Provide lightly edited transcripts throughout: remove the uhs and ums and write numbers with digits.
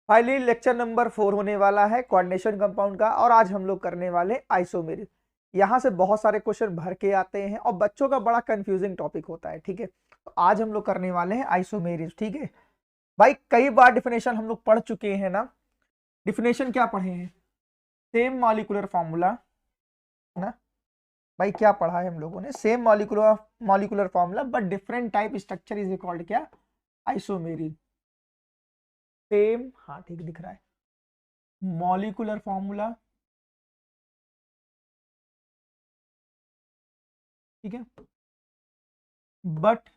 Finally lecture number 4 होने वाला है कोऑर्डिनेशन कंपाउंड का, और आज हम लोग करने वाले आइसोमेरिज। यहाँ से बहुत सारे क्वेश्चन भर के आते हैं और बच्चों का बड़ा कंफ्यूजिंग टॉपिक होता है, ठीक है। तो आज हम लोग करने वाले हैं आइसोमेरिज, ठीक है भाई। कई बार डिफिनेशन हम लोग पढ़ चुके हैं ना। डिफिनेशन क्या पढ़े हैं? सेम मॉलिक्यूलर फॉर्मूला ना भाई। क्या पढ़ा है हम लोगों ने? Same molecular formula but different type structure is called क्या? आइसोमेरिज। सेम, हाँ ठीक दिख रहा है, मॉलिक्यूलर फॉर्मूला, ठीक है, but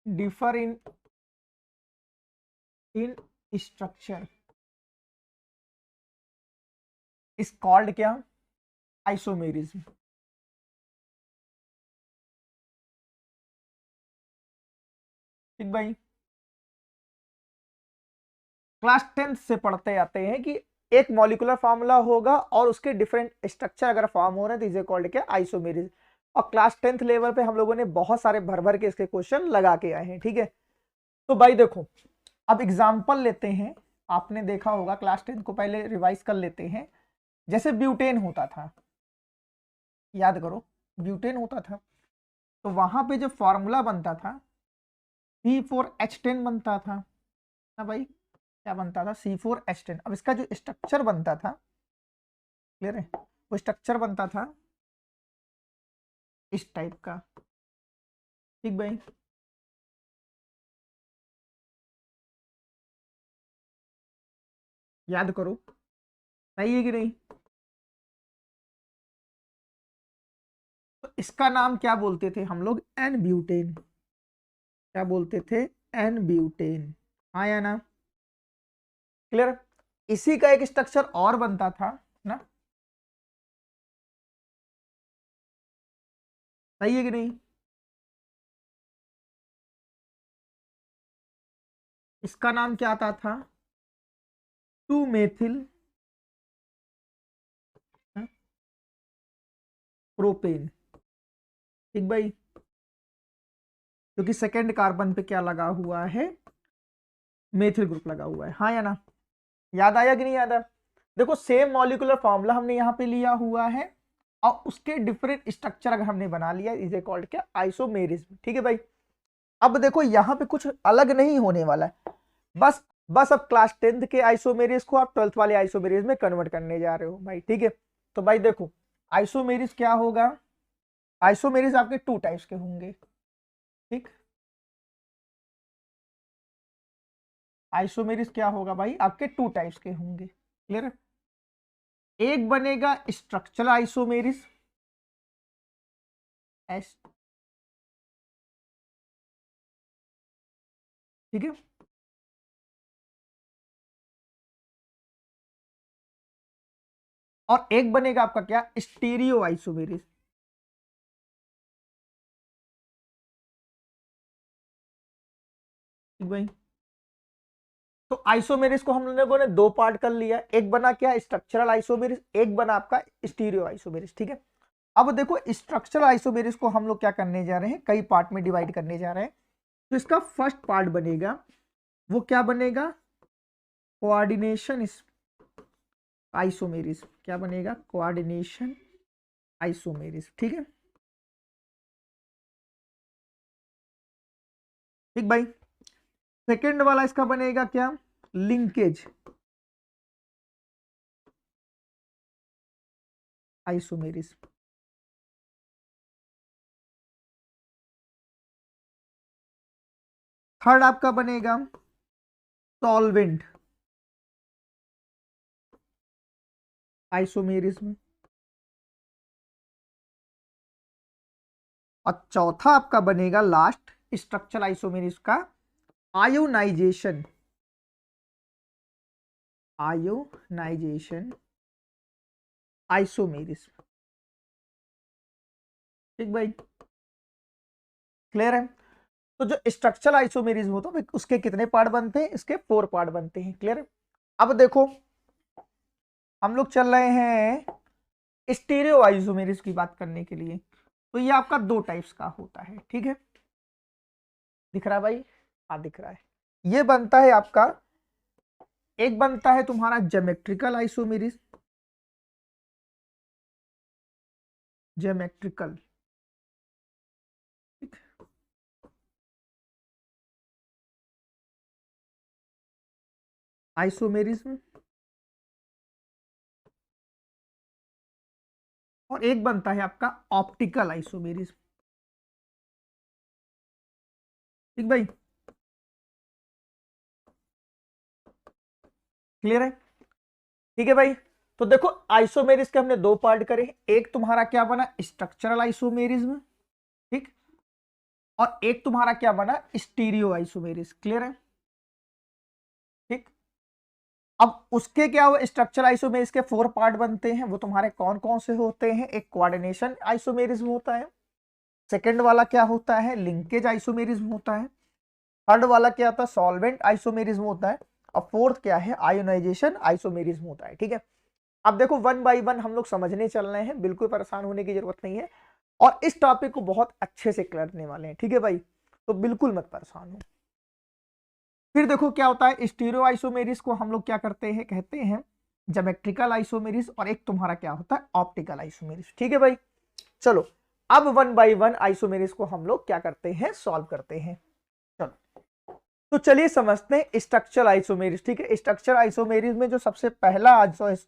differ in structure is called क्या? आइसोमेरिज्म। ठीक भाई, क्लास 10th से पढ़ते आते हैं कि एक मॉलिक्यूलर फार्मूला होगा और उसके डिफरेंट स्ट्रक्चर अगर फॉर्म हो रहे हैं तो इसे कॉल्ड क्या? आइसोमेरिज। और क्लास 10th लेवल पे हम लोगों ने बहुत सारे भर भर के इसके क्वेश्चन लगा के आए हैं, ठीक है। तो भाई देखो, अब एग्जाम्पल लेते हैं। आपने देखा होगा, क्लास 10th को पहले रिवाइज कर लेते हैं। जैसे ब्यूटेन होता था, याद करो, ब्यूटेन होता था तो वहां पे जो फॉर्मूला बनता था C4H10 बनता था ना भाई। क्या बनता था? C4H10। अब इसका जो स्ट्रक्चर बनता था, क्लियर है, वो स्ट्रक्चर बनता था इस टाइप का। ठीक भाई, याद करो, सही है कि नहीं? तो इसका नाम क्या बोलते थे हम लोग? N butane. क्या बोलते थे? N butane. हाँ या ना? क्लियर। इसी का एक स्ट्रक्चर और बनता था ना, सही है कि नहीं? इसका नाम क्या आता था? 2 मेथिल प्रोपेन। ठीक भाई, क्योंकि सेकेंड कार्बन पे क्या लगा हुआ है? मेथिल ग्रुप लगा हुआ है। हाँ या ना? याद आया कि नहीं याद आया? देखो, सेम मॉलिक्यूलर फॉर्मूला हमने यहाँ पे लिया हुआ है और उसके डिफरेंट स्ट्रक्चर अगर हमने बना लिया, इज कॉल्ड क्या? आइसोमेरिज्म। ठीक है भाई। अब देखो, यहाँ पे कुछ अलग नहीं होने वाला है। बस बस अब क्लास 10th के आइसोमेरिज को आप 12th वाले आइसोमेरिज में कन्वर्ट करने जा रहे हो भाई, ठीक है। तो भाई देखो, आइसोमेरिज क्या होगा? आइसोमेरिज आपके 2 टाइप्स के होंगे, ठीक। आइसोमेरिज क्या होगा भाई? आपके 2 टाइप्स के होंगे, क्लियर। एक बनेगा स्ट्रक्चरल आइसोमेरिज, एस, ठीक है। और एक बनेगा आपका क्या? Stereo isomerism. ठीक भाई, तो आइसोमेरिज को हम लोगों ने 2 पार्ट कर लिया। एक बना क्या? Structural isomerism. एक बना आपका स्टीरियो आइसोमेरिज, ठीक है। अब देखो, स्ट्रक्चरल आइसोमेरिज को हम लोग क्या करने जा रहे हैं? कई पार्ट में डिवाइड करने जा रहे हैं। तो इसका फर्स्ट पार्ट बनेगा, वो क्या बनेगा? Coordination isomerism. क्या बनेगा? कोऑर्डिनेशन आइसोमेरिज, ठीक है। ठीक भाई, सेकेंड वाला इसका बनेगा क्या? Linkage isomerism. थर्ड आपका बनेगा सॉल्वेंट आइसोमेरिज्म। और चौथा आपका बनेगा लास्ट स्ट्रक्चरल आइसोमेरिज का आयोनाइजेशन आयोनाइजेशन आइसोमेरिज्म। ठीक भाई, क्लियर है। तो जो स्ट्रक्चरल आइसोमेरिज्म होता है उसके कितने पार्ट बनते हैं? इसके 4 पार्ट बनते हैं, क्लियर है। अब देखो, हम लोग चल रहे हैं स्टीरियो आइसोमेरिज की बात करने के लिए। तो ये आपका 2 टाइप्स का होता है, ठीक है। दिख रहा है भाई? हाँ दिख रहा है। ये बनता है आपका एक बनता है तुम्हारा ज्योमेट्रिकल आइसोमेरिज, ज्योमेट्रिकल, आइसोमेरिज्म, और एक बनता है आपका ऑप्टिकल आइसोमेरिज्म। ठीक भाई, क्लियर है? ठीक है भाई, तो देखो आइसोमेरिज के हमने दो पार्ट करे, एक तुम्हारा क्या बना स्ट्रक्चरल आइसोमेरिज्म, ठीक, और एक तुम्हारा क्या बना स्टीरियो आइसोमेरिज। क्लियर है? ठीक, अब उसके क्या हुआ स्ट्रक्चर आइसोमेरिज के 4 पार्ट बनते हैं, वो तुम्हारे कौन कौन से होते हैं? एक कोऑर्डिनेशन आइसोमेरिज्म होता है, सेकंड वाला क्या होता है लिंकेज आइसोमेरिज्म होता है, थर्ड वाला क्या होता है सॉल्वेंट आइसोमेरिज्म होता है, और फोर्थ क्या है आयोनाइजेशन आइसोमेरिज्म होता है। ठीक है, अब देखो वन बाय वन हम लोग समझने चल रहे हैं, बिल्कुल परेशान होने की जरूरत नहीं है, और इस टॉपिक को बहुत अच्छे से करने वाले हैं। ठीक है भाई, तो बिल्कुल मत परेशान हो। फिर देखो क्या होता है स्टीरियो आइसोमेरिज को हम लोग क्या करते हैं कहते हैं ज्योमेट्रिकल आइसोमेरिज, और एक तुम्हारा क्या होता है ऑप्टिकल आइसोमेरिज। ठीक है भाई, चलो अब वन बाय वन आइसोमेरिज को हम लोग क्या करते हैं सॉल्व करते हैं। चलो तो चलिए समझते हैं स्ट्रक्चरल आइसोमेरिज। ठीक है, स्ट्रक्चर आइसोमेरिज में जो सबसे पहला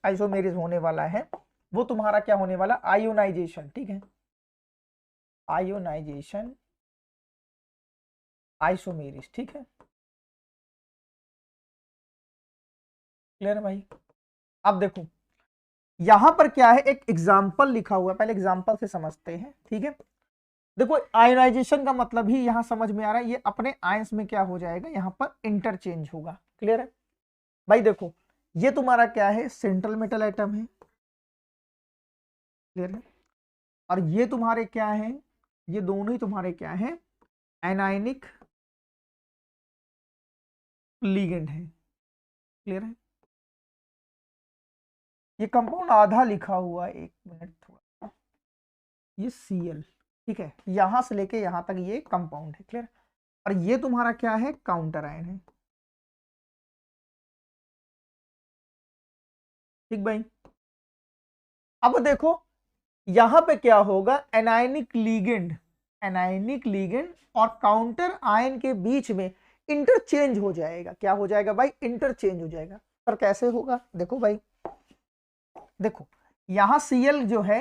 आइसोमेरिज होने वाला है वो तुम्हारा क्या होने वाला आयोनाइजेशन। ठीक है, आयोनाइजेशन आइसोमेरिज। ठीक है, क्लियर है भाई? अब देखो यहां पर क्या है एक एग्जाम्पल लिखा हुआ है, पहले एग्जाम्पल से समझते हैं। ठीक है, देखो आयोनाइजेशन का मतलब ही यहां समझ में आ रहा है, ये अपने आयंस में क्या हो जाएगा यहां पर इंटरचेंज होगा। क्लियर है भाई? देखो ये तुम्हारा क्या है सेंट्रल मेटल एटम है, क्लियर है, और ये तुम्हारे क्या है ये दोनों ही तुम्हारे क्या है एनायनिक लिगेंड है। क्लियर है? ये कंपाउंड आधा लिखा हुआ है, एक मिनट थोड़ा, ये Cl। ठीक है, यहां से लेके यहां तक ये कंपाउंड है। क्लियर? और ये तुम्हारा क्या है काउंटर आयन है। ठीक भाई, अब देखो यहां पे क्या होगा एनायनिक लीगेंड, एनायनिक लीगेंड और काउंटर आयन के बीच में इंटरचेंज हो जाएगा। क्या हो जाएगा भाई इंटरचेंज हो जाएगा। पर कैसे होगा देखो भाई, देखो यहां Cl जो है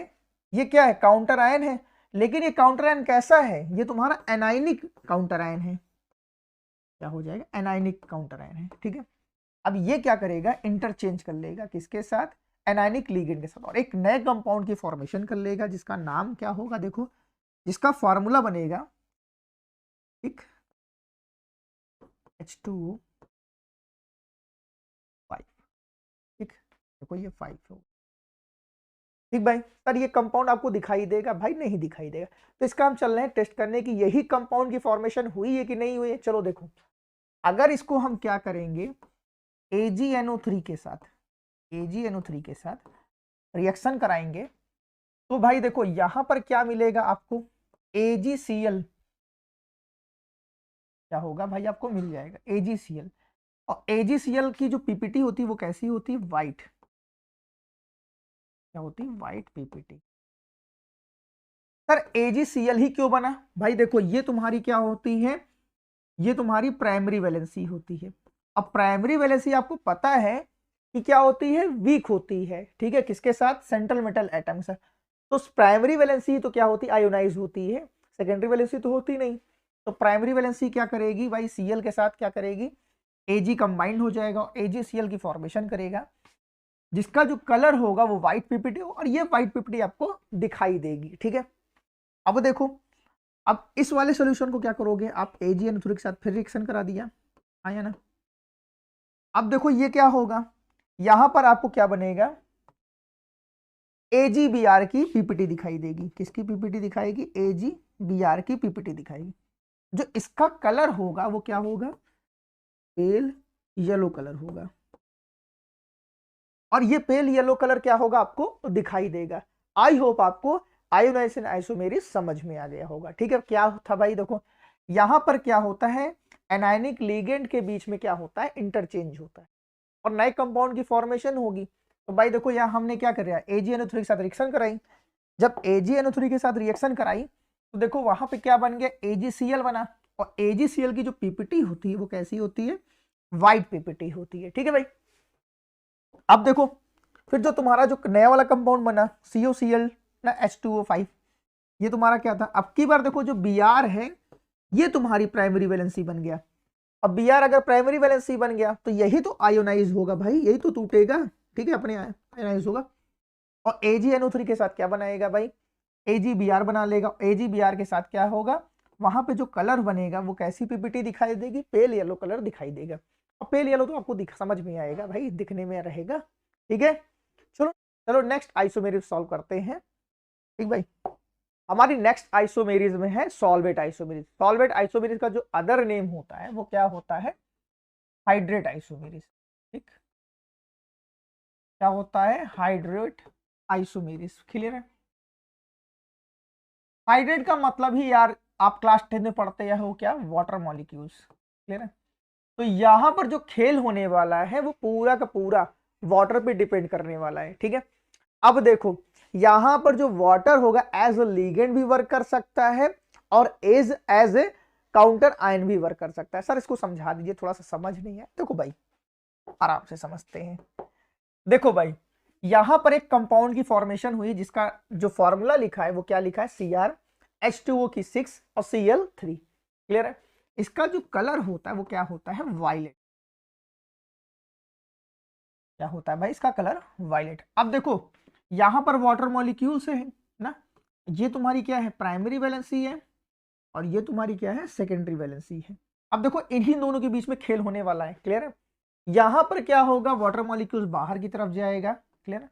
ये क्या है काउंटर आयन है, लेकिन ये काउंटर आयन कैसा है ये तुम्हारा एनायनिक काउंटर आयन है। क्या हो जाएगा एनायनिक काउंटर आयन है। ठीक है, अब ये क्या करेगा इंटरचेंज कर लेगा किसके साथ एनायनिक लिगेंड के साथ, और एक नए कंपाउंड की फॉर्मेशन कर लेगा जिसका नाम क्या होगा देखो, जिसका फॉर्मूला बनेगा ठीक H2O 5। ठीक, देखो ये 5 होगा। ठीक भाई, सर ये कंपाउंड आपको दिखाई देगा? भाई नहीं दिखाई देगा, तो इसका हम चल रहे हैं टेस्ट करने की यही कंपाउंड की फॉर्मेशन हुई है कि नहीं हुई है। चलो देखो अगर इसको हम क्या करेंगे AgNO3 के साथ, AgNO3 के साथ रिएक्शन कराएंगे तो भाई देखो यहां पर क्या मिलेगा आपको AgCl, क्या होगा भाई आपको मिल जाएगा AgCl, और AgCl की जो पीपीटी होती है वो कैसी होती है व्हाइट, क्या होती है व्हाइट पीपीटी। सर AgCl ही क्यों बना? भाई देखो ये तुम्हारी क्या होती है ये तुम्हारी प्राइमरी वैलेंसी होती है। अब प्राइमरी वैलेंसी आपको पता है कि क्या होती है वीक होती है। ठीक है, किसके साथ सेंट्रल मेटल एटम से, तो प्राइमरी वैलेंसी तो क्या होती है आयोनाइज होती है, सेकेंडरी वैलेंसी तो होती नहीं। तो प्राइमरी वैलेंसी क्या करेगी भाई Cl के साथ क्या करेगी Ag कंबाइंड हो जाएगा और AgCl की फॉर्मेशन करेगा, जिसका जो कलर होगा वो व्हाइट पीपीटी हो, और ये व्हाइट पीपीटी आपको दिखाई देगी। ठीक है, अब देखो अब इस वाले सॉल्यूशन को क्या करोगे आप AgNO3 के साथ फिर रिएक्शन करा दिया, आया ना। अब देखो ये क्या होगा यहां पर आपको क्या बनेगा AgBr की पीपीटी दिखाई देगी। किसकी पीपीटी दिखाएगी AgBr की पीपीटी दिखाएगी। जो इसका कलर होगा वो क्या होगा पेल येलो कलर होगा, और ये पेल येलो कलर क्या होगा आपको दिखाई देगा। आई होप आपको आयोनाइजेशन आइसोमेरिज समझ में आ गया होगा। ठीक है, क्या था भाई देखो यहां पर क्या होता है एनायनिक लिगेंड के बीच में क्या होता है इंटरचेंज होता है। और नए कंपाउंड की फॉर्मेशन होगी। तो भाई देखो यहाँ हमने क्या कर रहा है, AgNO3 के साथ रिएक्शन कराई। जब AgNO3 के साथ रिएक्शन कराई तो देखो वहां पे क्या बन गया, AgCl बना। और AgCl की जो पीपीटी होती है वो कैसी होती है, व्हाइट पीपीटी होती है। ठीक है भाई। अब देखो फिर जो तुम्हारा जो नया वाला कंपाउंड बना COCl ना H2O5, ये तुम्हारा क्या था। अब की बार देखो जो Br है ये तुम्हारी प्राइमरी वैलेंसी बन गया। अब Br अगर प्राइमरी वैलेंसी बन गया तो यही तो आयोनाइज होगा भाई, यही तो टूटेगा। ठीक है, अपने आयोनाइज होगा। और AgNO3 के साथ क्या बनाएगा भाई, AgBr बना लेगा। AgBr के साथ क्या होगा, वहां पे जो कलर बनेगा वो कैसी पीपीटी दिखाई देगी, पेल येलो कलर दिखाई देगा। और पेल येलो तो आपको समझ में आएगा भाई, दिखने में रहेगा। ठीक है, चलो चलो नेक्स्ट आइसोमेरिज सॉल्व करते हैं। ठीक भाई, हमारी नेक्स्ट आइसोमेरिज में है सॉल्वेट आइसोमेरिज। सॉल्वेट आइसोमेरिज का जो अदर नेम होता है वो क्या होता है, हाइड्रेट आइसोमेरिज। ठीक, क्या होता है, हाइड्रेट आइसोमेरिज। क्लियर है। हाइड्रेट का मतलब ही यार आप क्लास 10 में पढ़ते हो क्या, वाटर मॉलिक्यूल्स। क्लियर है। तो यहां पर जो खेल होने वाला है वो पूरा का पूरा वाटर पे डिपेंड करने वाला है। ठीक है, अब देखो यहां पर जो वाटर होगा एज अ लीगेंड भी वर्क कर सकता है और एज ए काउंटर आयन भी वर्क कर सकता है। सर इसको समझा दीजिए, थोड़ा सा समझ नहीं है। देखो भाई आराम से समझते हैं। देखो भाई यहां पर एक कंपाउंड की फॉर्मेशन हुई जिसका जो फॉर्मूला लिखा है वो क्या लिखा है, CrH2O की 6 और Cl3। क्लियर है। इसका जो कलर होता है वो क्या होता है, वायलेट। क्या होता है भाई, इसका कलर वायलेट। अब देखो यहां पर वाटर मॉलिक्यूल से है ना, ये तुम्हारी क्या है, प्राइमरी वैलेंसी है और ये तुम्हारी क्या है, सेकेंडरी वैलेंसी है। अब देखो इन्हीं दोनों के बीच में खेल होने वाला है। क्लियर है। यहां पर क्या होगा, वाटर मॉलिक्यूल्स बाहर की तरफ जाएगा। क्लियर है।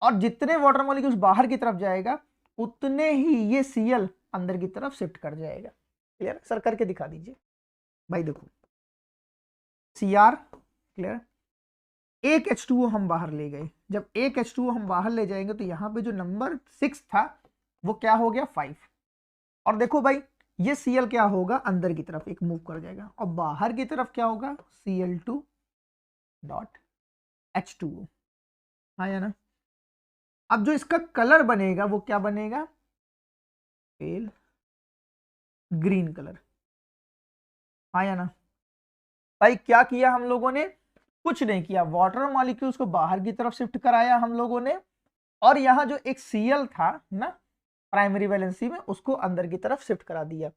और जितने वाटर मॉलिक्यूल्स बाहर की तरफ जाएगा उतने ही ये Cl अंदर की तरफ शिफ्ट कर जाएगा। क्लियर, सर करके दिखा दीजिए भाई। देखो Cr, क्लियर, एक H2O हम बाहर ले गए। जब एक H2O हम बाहर ले जाएंगे तो यहां पे जो नंबर 6 था वो क्या हो गया, 5। और देखो भाई ये Cl क्या होगा, अंदर की तरफ एक मूव कर जाएगा और बाहर की तरफ क्या होगा, Cl2 डॉट H2O। हाँ या ना। अब जो इसका कलर बनेगा वो क्या बनेगा, पेल ग्रीन कलर। हाँ या ना। भाई क्या किया हम लोगों ने, कुछ नहीं किया, वाटर मॉलिक्यूल्स को बाहर की तरफ शिफ्ट कराया हम लोगों ने। और यहाँ जो एक Cl था ना प्राइमरी वैलेंसी में, उसको अंदर की तरफ शिफ्ट करा दिया।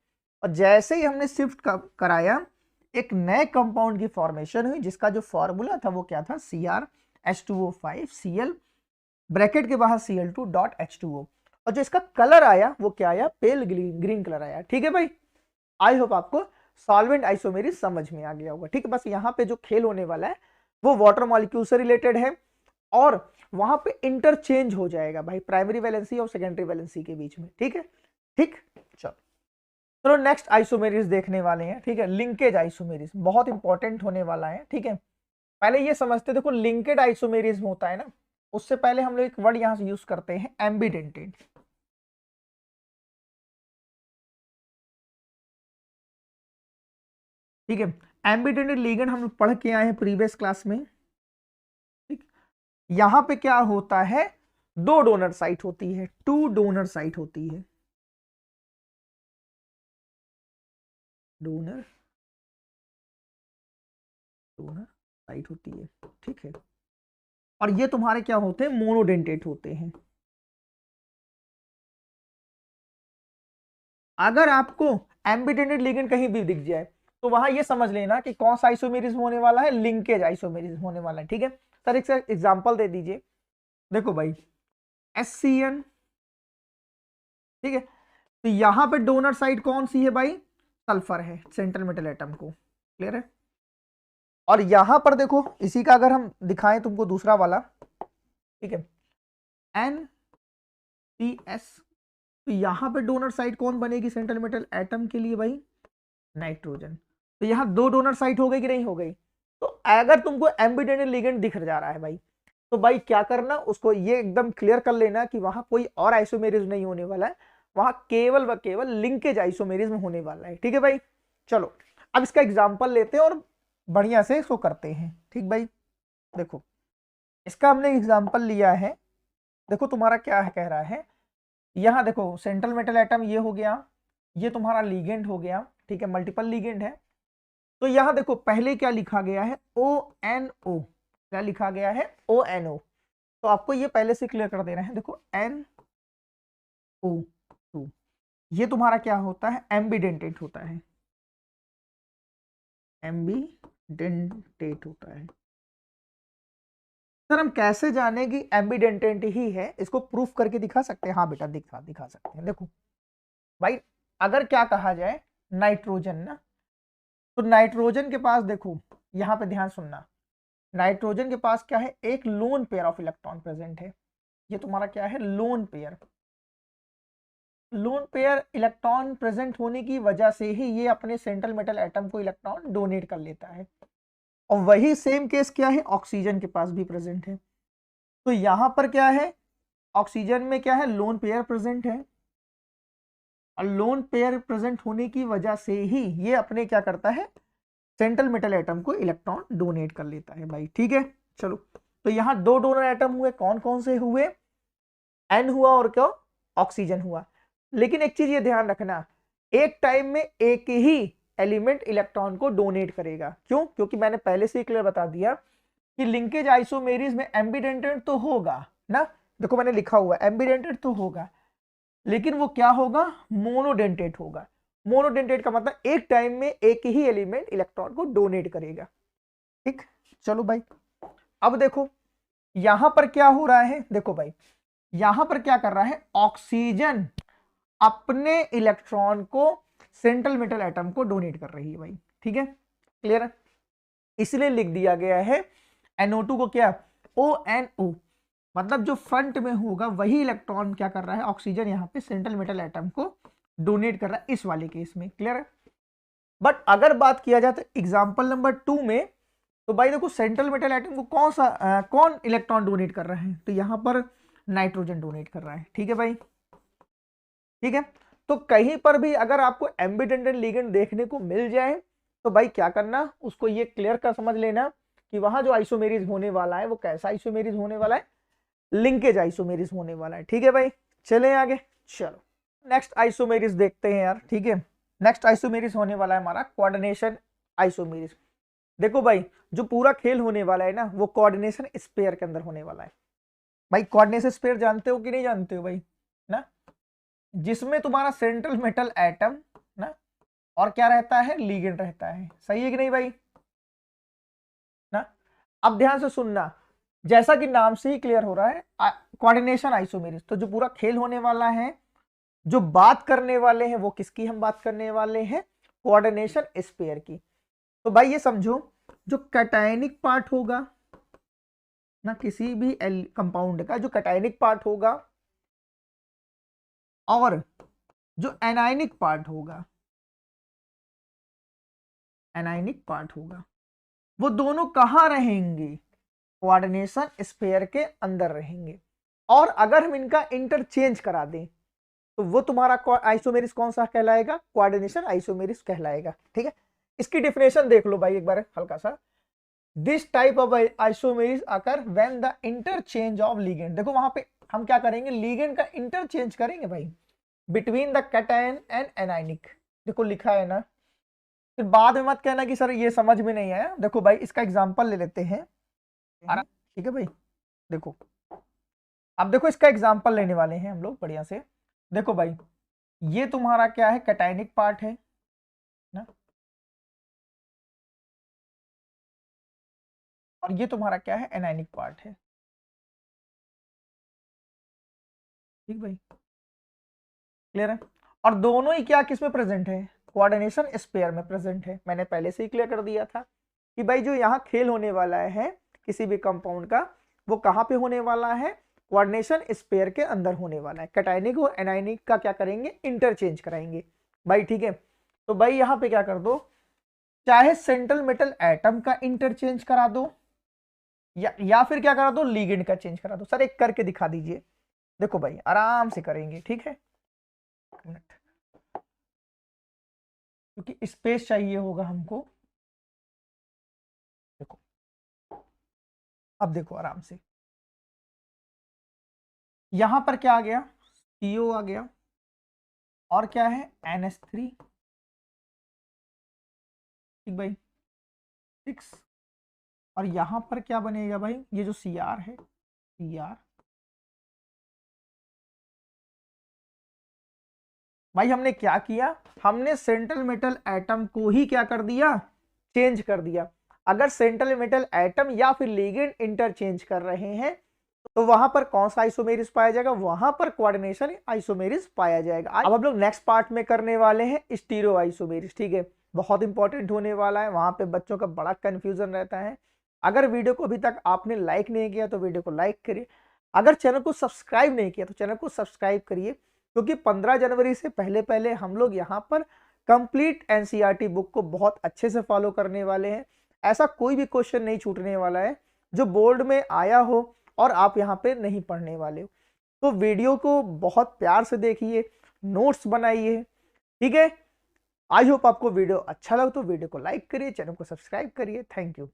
और जैसे ही हमने शिफ्ट कराया एक नए कंपाउंड की फॉर्मेशन हुई जिसका जो फॉर्मूला था वो क्या था, CrH2O5 Cl ब्रैकेट के बाहर Cl2 डॉट H2O। और जो इसका कलर आया वो क्या आया, पेल ग्रीन कलर आया। ठीक है भाई, आई होप आपको सॉल्वेंट आइसोमेरिज समझ में आ गया होगा। ठीक है, बस यहाँ पे जो खेल होने वाला है वो वाटर मॉलिक्यूल से रिलेटेड है और वहां पे इंटरचेंज हो जाएगा भाई प्राइमरी वैलेंसी और सेकेंडरी वैलेंसी के बीच में। ठीक है, ठीक, चलो चलो नेक्स्ट आइसोमेरिज देखने वाले हैं। ठीक है, लिंकेज आइसोमेरिज बहुत इंपॉर्टेंट होने वाला है। ठीक है, पहले ये समझते, देखो लिंकेड आइसोमेरिज होता है ना, उससे पहले हम लोग एक वर्ड यहां से यूज करते हैं, एम्बिडेंटेड। ठीक है, एम्बिडेंटेड लिगेंड हम लोग पढ़ के आए हैं प्रीवियस क्लास में। ठीक, यहां पे क्या होता है, दो डोनर साइट होती है, टू डोनर साइट होती है, डोनर डोनर साइट होती है। ठीक है, और ये तुम्हारे क्या होते हैं, मोनोडेंटेट होते हैं। अगर आपको एम्बिडेंटेड लिगेंड कहीं भी दिख जाए तो वहां ये समझ लेना कि कौन सा आइसोमेरिज्म होने वाला है, लिंकेज आइसोमेरिज्म होने वाला है। ठीक है सर, एक एग्जांपल दे दीजिए। देखो भाई HCN, ठीक है, तो यहां पे डोनर साइड कौन सी है भाई, सल्फर है, सेंट्रल मेटल एटम को। क्लियर है। और यहां पर देखो इसी का अगर हम दिखाएं तुमको दूसरा वाला, ठीक है, NCS, तो यहां पे डोनर साइड कौन बनेगी सेंट्रल मेटल एटम के लिए भाई, नाइट्रोजन। तो यहां दो डोनर साइट हो गई कि नहीं हो गई। तो अगर तुमको एम्बिडेंटेड लिगेंड दिख जा रहा है भाई, तो भाई क्या करना, उसको ये एकदम क्लियर कर लेना कि वहां कोई और आइसोमेरिज्म नहीं होने वाला है, वहां केवल व केवल लिंकेज आइसोमेरिज्म होने वाला है। ठीक है भाई, चलो अब इसका एग्जांपल लेते हैं और बढ़िया से इसको करते हैं। ठीक भाई, देखो इसका हमने एग्जांपल लिया है। देखो तुम्हारा क्या है, कह रहा है यहाँ देखो सेंट्रल मेटल एटम ये हो गया, ये तुम्हारा लीगेंड हो गया, ठीक है, मल्टीपल लीगेंड है। तो यहाँ देखो पहले क्या लिखा गया है, ONO, क्या लिखा गया है, ONO। तो आपको ये पहले से क्लियर कर दे रहे हैं। देखो NO2 ये तुम्हारा क्या होता है, एम्बीडेंटेट होता है, एम्बीडेंटेट होता है। सर हम कैसे जाने कि एम्बीडेंटेट ही है, इसको प्रूफ करके दिखा सकते हैं? हाँ बेटा दिखा सकते हैं। देखो भाई अगर क्या कहा जाए नाइट्रोजन ना, तो नाइट्रोजन के पास देखो यहां पे ध्यान सुनना, नाइट्रोजन के पास क्या है, एक lone pair of electron present है। ये तुम्हारा क्या है, lone pair. Lone pair electron present होने की वजह से ही ये अपने सेंट्रल मेटल एटम को इलेक्ट्रॉन डोनेट कर लेता है। और वही सेम केस क्या है, ऑक्सीजन के पास भी प्रेजेंट है। तो यहां पर क्या है, ऑक्सीजन में क्या है, लोन पेयर प्रेजेंट है, और लोन पेयर प्रेजेंट होने की वजह से ही ये अपने क्या करता है, सेंट्रल मेटल एटम को इलेक्ट्रॉन डोनेट कर लेता है भाई, ठीक है। चलो तो यहां दो डोनर एटम हुए, कौन कौन से हुए, N हुआ और क्या, ऑक्सीजन हुआ। लेकिन एक चीज ये ध्यान रखना, एक टाइम में एक ही एलिमेंट इलेक्ट्रॉन को डोनेट करेगा। क्यों? क्योंकि मैंने पहले से ही क्लियर बता दिया कि लिंकेज आइसोमेरिज में एम्बीडेंटेट तो होगा ना, देखो मैंने लिखा हुआ एम्बीडेंटेट तो होगा, लेकिन वो क्या होगा, मोनोडेंटेट होगा। मोनोडेंटेट का मतलब एक टाइम में एक ही एलिमेंट इलेक्ट्रॉन को डोनेट करेगा, ठीक। चलो भाई अब देखो यहां पर क्या हो रहा है, देखो भाई यहां पर क्या कर रहा है, ऑक्सीजन अपने इलेक्ट्रॉन को सेंट्रल मेटल एटम को डोनेट कर रही है भाई, ठीक है, क्लियर है। इसलिए लिख दिया गया है NO2 को क्या, ONO, मतलब जो फ्रंट में होगा वही इलेक्ट्रॉन क्या कर रहा है, ऑक्सीजन यहाँ पे सेंट्रल मेटल एटम को डोनेट कर रहा है इस वाले केस में, क्लियर है। बट अगर बात किया जाए तो एग्जांपल नंबर 2 में, तो भाई देखो सेंट्रल मेटल एटम को कौन इलेक्ट्रॉन डोनेट कर रहा है, तो यहां पर नाइट्रोजन डोनेट कर रहा है, ठीक है भाई, ठीक है। तो कहीं पर भी अगर आपको एम्बीडेंटेट लिगेंड देखने को मिल जाए तो भाई क्या करना, उसको ये क्लियर कर समझ लेना कि वहां जो आइसोमेरिज होने वाला है वो कैसा आइसोमेरिज होने वाला है, लिंकेज आइसोमेरिज होने वाला है, ठीक है भाई। चले आगे, चलो नेक्स्ट आइसोमेरिज देखते हैं यार, ठीक है। नेक्स्ट आइसोमेरिज होने वाला है हमारा कोऑर्डिनेशन आइसोमेरिज। देखो भाई जो पूरा खेल होने वाला है ना वो कोऑर्डिनेशन स्पेयर के अंदर होने वाला है। भाई कोऑर्डिनेशन स्पेयर जानते हो कि नहीं जानते हो भाई ना, जिसमें तुम्हारा सेंट्रल मेटल एटम ना और क्या रहता है, लिगेंड रहता है, सही है कि नहीं भाई ना। अब ध्यान से सुनना, जैसा कि नाम से ही क्लियर हो रहा है कोऑर्डिनेशन आइसोमेरिज, तो जो पूरा खेल होने वाला है, जो बात करने वाले हैं वो किसकी हम बात करने वाले हैं, कोऑर्डिनेशन स्पेयर की। तो भाई ये समझो जो कैटायनिक पार्ट होगा ना किसी भी कंपाउंड का, जो कैटायनिक पार्ट होगा और जो एनायनिक पार्ट होगा, एनायनिक पार्ट होगा, वो दोनों कहां रहेंगे, कोऑर्डिनेशन स्फीयर के अंदर रहेंगे। और अगर हम इनका इंटरचेंज करा दें तो वो तुम्हारा आइसोमेरिस कौन सा कहलाएगा, कोऑर्डिनेशन आइसोमेरिस कहलाएगा, ठीक है। इसकी डिफिनेशन देख लो भाई एक बार हल्का सा, this type of isomerism occur when the interchange of ligand, देखो वहां पे हम क्या करेंगे, लिगेंड का इंटरचेंज करेंगे भाई between the cation and anionic. देखो लिखा है ना, फिर बाद में मत कहना कि सर ये समझ में नहीं आया। देखो भाई इसका एग्जांपल ले लेते हैं, ठीक है भाई। देखो अब देखो इसका एग्जांपल लेने वाले हैं हम लोग बढ़िया से। देखो भाई ये तुम्हारा क्या है, कैटायनिक पार्ट है ना, और ये तुम्हारा क्या है, एनायनिक पार्ट है, ठीक भाई, क्लियर है। और दोनों ही क्या किस में प्रेजेंट है, कोऑर्डिनेशन स्पेयर में प्रेजेंट है। मैंने पहले से ही क्लियर कर दिया था कि भाई जो यहाँ खेल होने वाला है किसी भी कंपाउंड का, वो कहाँ पे होने वाला है, कोऑर्डिनेशन स्पेयर के अंदर होने वाला है। कैटायनिक और एनायनिक का क्या करेंगे, इंटरचेंज कराएंगे भाई, ठीक है। तो भाई यहाँ पे क्या कर दो, चाहे सेंट्रल मेटल एटम का इंटरचेंज करा दो या फिर क्या करा दो, लिगेंड का चेंज करा दो। सर एक करके दिखा दीजिए। देखो भाई आराम से करेंगे, ठीक है, मिनट, क्योंकि स्पेस चाहिए होगा हमको। देखो अब देखो आराम से, यहां पर क्या आ गया, CO आ गया, और क्या है NH3, ठीक भाई 6, और यहां पर क्या बनेगा भाई, ये जो Cr है, Cr, भाई हमने क्या किया, हमने सेंट्रल मेटल एटम को ही क्या कर दिया, चेंज कर दिया। अगर सेंट्रल मेटल एटम या फिर लिगेंड इंटरचेंज कर रहे हैं तो वहां पर कौन सा आइसोमेरिस पाया जाएगा, वहां पर कोऑर्डिनेशन आइसोमेरिस पाया जाएगा। अब हम लोग नेक्स्ट पार्ट में करने वाले हैं स्टीरियो आइसोमेरिस, ठीक है, बहुत इंपॉर्टेंट होने वाला है, वहां पे बच्चों का बड़ा कंफ्यूजन रहता है। अगर वीडियो को अभी तक आपने लाइक नहीं किया तो वीडियो को लाइक करिए, अगर चैनल को सब्सक्राइब नहीं किया तो चैनल को सब्सक्राइब करिए, क्योंकि 15 जनवरी से पहले पहले हम लोग यहाँ पर कंप्लीट एनसीईआरटी बुक को बहुत अच्छे से फॉलो करने वाले हैं। ऐसा कोई भी क्वेश्चन नहीं छूटने वाला है जो बोर्ड में आया हो और आप यहाँ पे नहीं पढ़ने वाले हो। तो वीडियो को बहुत प्यार से देखिए, नोट्स बनाइए, ठीक है। आई होप आपको वीडियो अच्छा लगा तो वीडियो को लाइक करिए, चैनल को सब्सक्राइब करिए। Thank you.